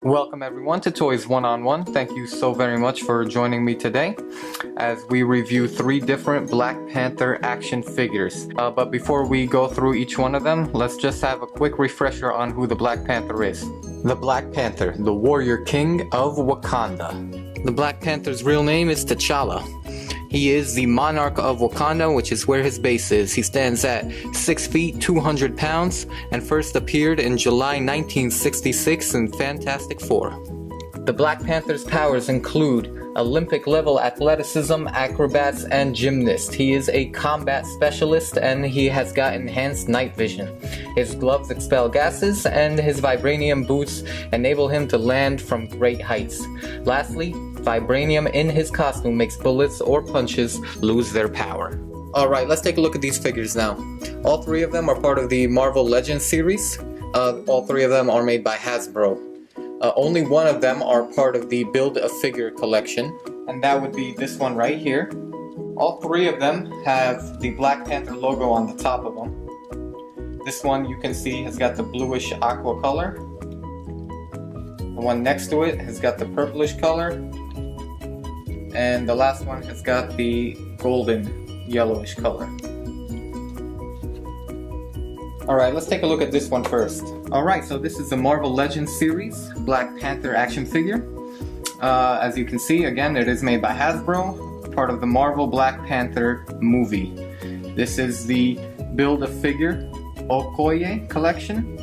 Welcome everyone to Toys One-on-One. Thank you so very much for joining me today as we review 3 different Black Panther action figures. But before we go through each one of them, let's just have a quick refresher on who the Black Panther is. The Black Panther, the warrior king of Wakanda. The Black Panther's real name is T'Challa. He is the monarch of Wakanda, which is where his base is. He stands at 6 feet, 200 pounds, and first appeared in July 1966 in Fantastic Four. The Black Panther's powers include Olympic-level athleticism, acrobats, and gymnast. He is a combat specialist and he has got enhanced night vision. His gloves expel gases and his vibranium boots enable him to land from great heights. Lastly, vibranium in his costume makes bullets or punches lose their power. Alright, let's take a look at these figures now. All 3 of them are part of the Marvel Legends series. All 3 of them are made by Hasbro. Only one of them are part of the Build-A-Figure collection, and that would be this one right here. All 3 of them have the Black Panther logo on the top of them. This one you can see has got the bluish aqua color. The one next to it has got the purplish color. And the last one has got the golden yellowish color. Alright, let's take a look at this one first. Alright, so this is the Marvel Legends series, Black Panther action figure. As you can see, again, it is made by Hasbro, part of the Marvel Black Panther movie. This is the Build-A-Figure Okoye collection.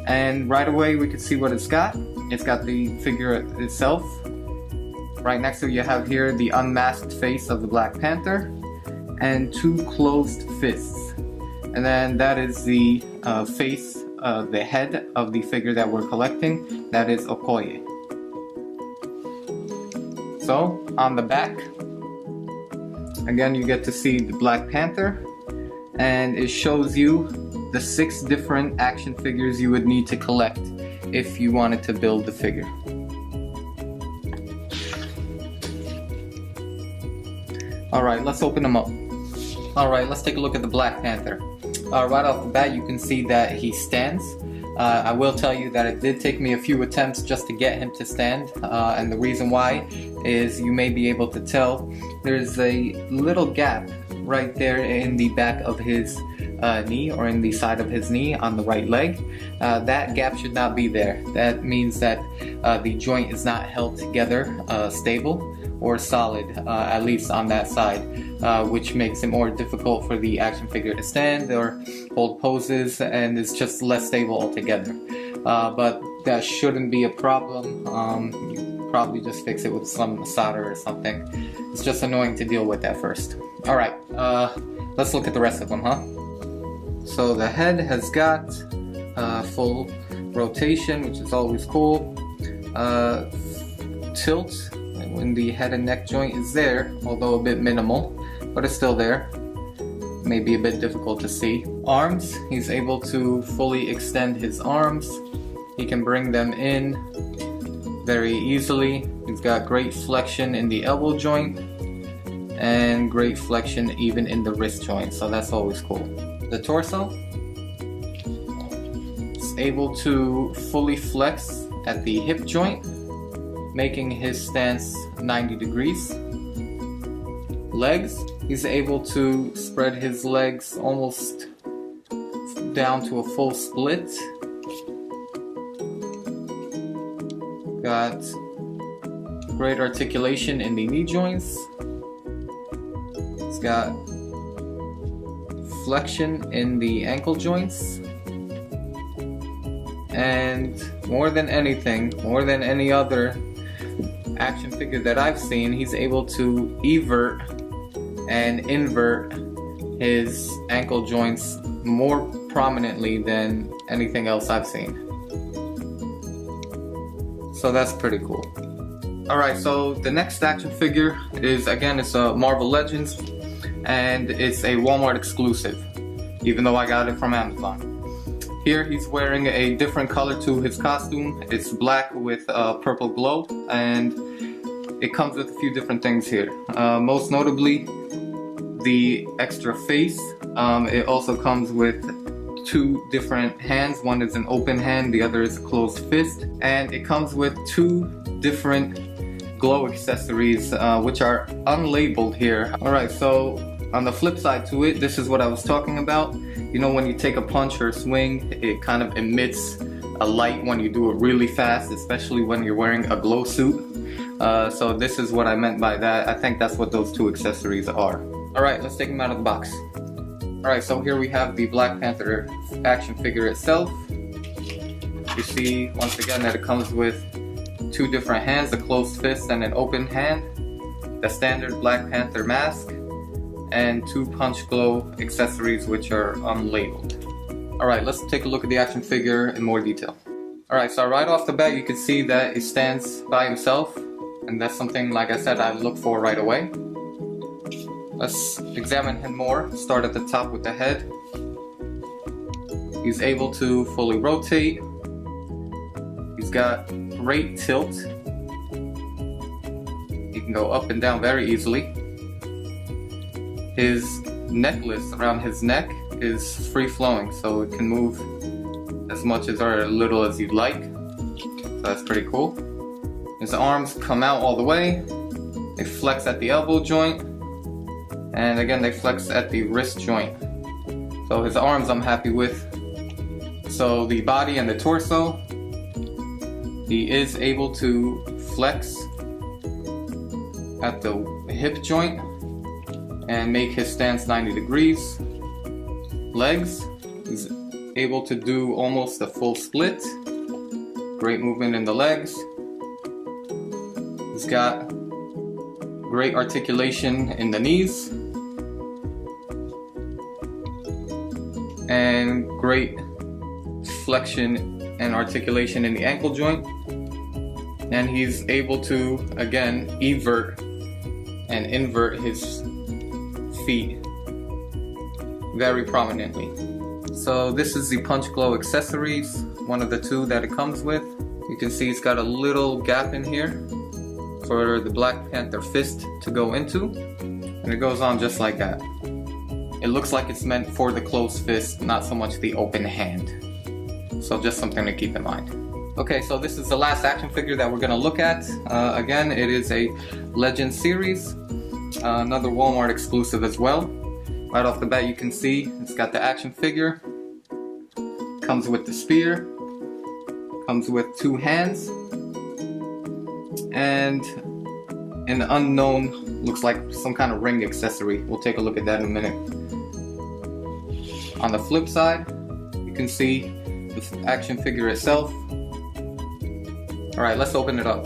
And right away we can see what it's got. It's got the figure itself. Right next to it you have here the unmasked face of the Black Panther and 2 closed fists. And then that is the face, the head of the figure that we're collecting. That is Okoye. So, on the back, again you get to see the Black Panther, and it shows you the 6 different action figures you would need to collect if you wanted to build the figure. Alright, let's open them up. Alright, let's take a look at the Black Panther. Right off the bat you can see that he stands. I will tell you that it did take me a few attempts just to get him to stand, and the reason why is you may be able to tell there's a little gap right there in the back of his knee, or in the side of his knee on the right leg. That gap should not be there. That means that the joint is not held together stable or solid, at least on that side, which makes it more difficult for the action figure to stand or hold poses, and it's just less stable altogether. But that shouldn't be a problem. You probably just fix it with some solder or something. It's just annoying to deal with at first. Alright, let's look at the rest of them, huh? So the head has got full rotation, which is always cool. Tilt when the head and neck joint is there, although a bit minimal, but it's still there. Maybe a bit difficult to see. Arms, he's able to fully extend his arms. He can bring them in very easily. He's got great flexion in the elbow joint and great flexion even in the wrist joint, so that's always cool. The torso is able to fully flex at the hip joint, making his stance 90 degrees. Legs, he's able to spread his legs almost down to a full split. Got great articulation in the knee joints. He's got flexion in the ankle joints. And more than anything, more than any other action figure that I've seen, he's able to evert and invert his ankle joints more prominently than anything else I've seen. So that's pretty cool. Alright, so the next action figure is, again, it's a Marvel Legends, and it's a Walmart exclusive, even though I got it from Amazon. Here he's wearing a different color to his costume. It's black with purple glow, and it comes with a few different things here. Most notably, the extra face. It also comes with two different hands. One is an open hand, the other is a closed fist. And it comes with two different glow accessories, which are unlabeled here. Alright, so on the flip side to it, this is what I was talking about. You know, when you take a punch or a swing, it kind of emits a light when you do it really fast, especially when you're wearing a glow suit. So this is what I meant by that. I think that's what those two accessories are. Alright, let's take them out of the box. Alright, so here we have the Black Panther action figure itself. You see, once again, that it comes with two different hands, a closed fist and an open hand, the standard Black Panther mask, and two punch glow accessories which are unlabeled. Alright, let's take a look at the action figure in more detail. Alright, so right off the bat you can see that it stands by himself, and that's something, like I said, I look for right away. Let's examine him more. Start at the top with the head. He's able to fully rotate. He's got great tilt. He can go up and down very easily. His necklace around his neck is free flowing, so it can move as much as or a little as you'd like. So that's pretty cool. His arms come out all the way. They flex at the elbow joint, and again they flex at the wrist joint. So his arms I'm happy with. So the body and the torso, he is able to flex at the hip joint and make his stance 90 degrees. Legs, he's able to do almost a full split. Great movement in the legs. He's got great articulation in the knees. And great flexion and articulation in the ankle joint. And he's able to, again, evert and invert his feet very prominently. So this is the punch glow accessories, one of the two that it comes with. You can see it's got a little gap in here for the Black Panther fist to go into, and it goes on just like that. It looks like it's meant for the closed fist, not so much the open hand. So just something to keep in mind. Okay, so this is the last action figure that we're gonna look at. Again, it is a Legend series, another Walmart exclusive as well. Right off the bat you can see it's got the action figure, comes with the spear, comes with two hands, and an unknown, looks like some kind of ring accessory. We'll take a look at that in a minute. On the flip side, you can see the action figure itself. Alright, let's open it up.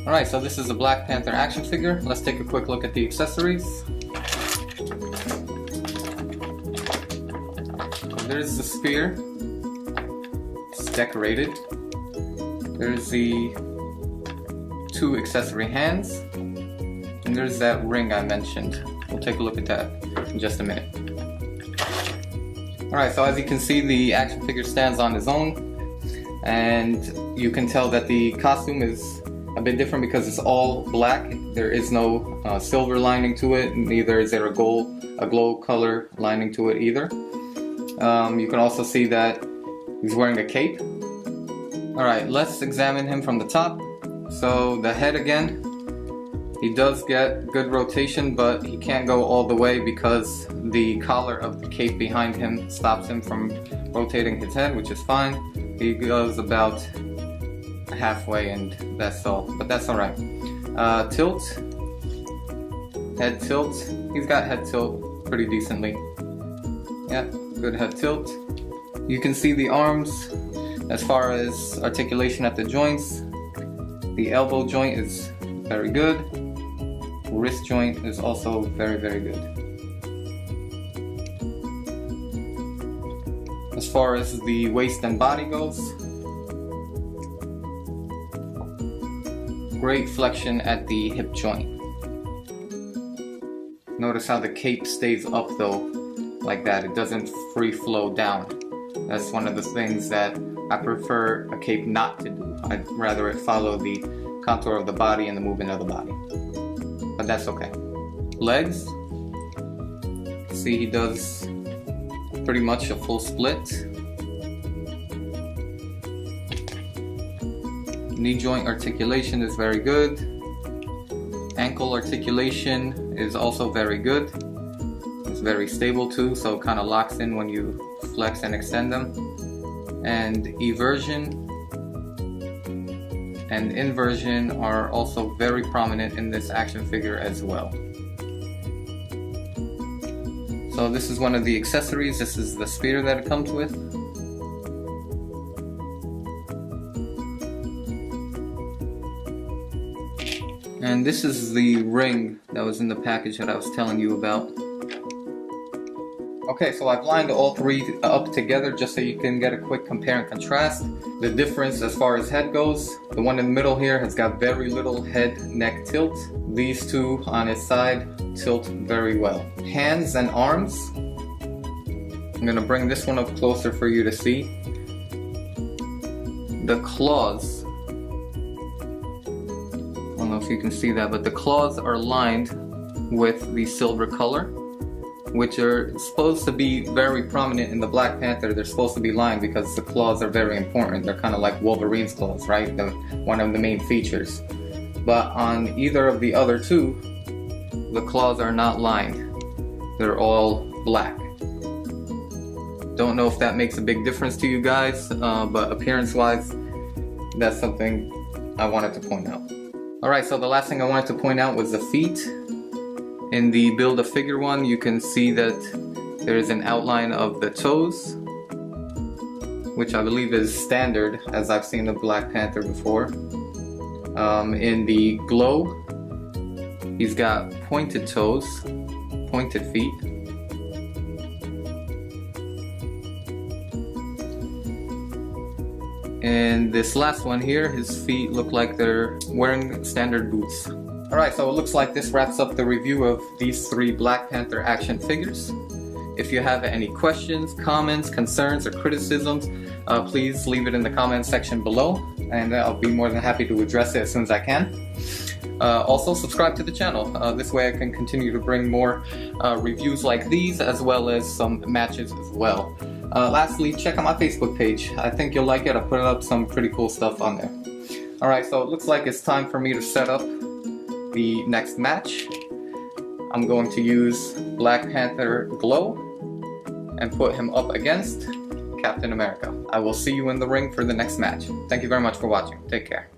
Alright, so this is a Black Panther action figure. Let's take a quick look at the accessories. There's the spear. It's decorated. There's the two accessory hands. And there's that ring I mentioned. We'll take a look at that in just a minute. Alright, so as you can see, the action figure stands on his own. And you can tell that the costume is a bit different because it's all black. There is no silver lining to it, neither is there a glow color lining to it either. You can also see that he's wearing a cape. Alright, let's examine him from the top. So the head again, he does get good rotation, but he can't go all the way because the collar of the cape behind him stops him from rotating his head, which is fine. He goes about halfway and that's all, but that's alright. Tilt, head tilt, he's got head tilt pretty decently. Yeah, good head tilt. You can see the arms as far as articulation at the joints. The elbow joint is very good. Wrist joint is also very, very good. As far as the waist and body goes, great flexion at the hip joint. Notice how the cape stays up though, like that. It doesn't free flow down. That's one of the things that I prefer a cape not to do. I'd rather it follow the contour of the body and the movement of the body. But that's okay. Legs. See, he does pretty much a full split. Knee joint articulation is very good. Ankle articulation is also very good. It's very stable too, so it kind of locks in when you flex and extend them. And eversion and inversion are also very prominent in this action figure as well. So this is one of the accessories. This is the spear that it comes with. And this is the ring that was in the package that I was telling you about. Okay, so I've lined all three up together just so you can get a quick compare and contrast. The difference as far as head goes, the one in the middle here has got very little head neck tilt. These two on its side tilt very well. Hands and arms, I'm gonna bring this one up closer for you to see. The claws, I don't know if you can see that, but the claws are lined with the silver color, which are supposed to be very prominent in the Black Panther. They're supposed to be lined because the claws are very important. They're kind of like Wolverine's claws, right? One of the main features. But on either of the other two, the claws are not lined. They're all black. Don't know if that makes a big difference to you guys, but appearance-wise, that's something I wanted to point out. Alright, so the last thing I wanted to point out was the feet. In the Build-A-Figure one, you can see that there is an outline of the toes, which I believe is standard, as I've seen the Black Panther before. In the Glow, he's got pointed toes, pointed feet. And this last one here, his feet look like they're wearing standard boots. Alright, so it looks like this wraps up the review of these three Black Panther action figures. If you have any questions, comments, concerns, or criticisms, please leave it in the comment section below, and I'll be more than happy to address it as soon as I can. Also, subscribe to the channel. This way I can continue to bring more reviews like these, as well as some matches as well. Lastly, check out my Facebook page. I think you'll like it. I put up some pretty cool stuff on there. Alright, so it looks like it's time for me to set up the next match. I'm going to use Black Panther Glow and put him up against Captain America. I will see you in the ring for the next match. Thank you very much for watching. Take care.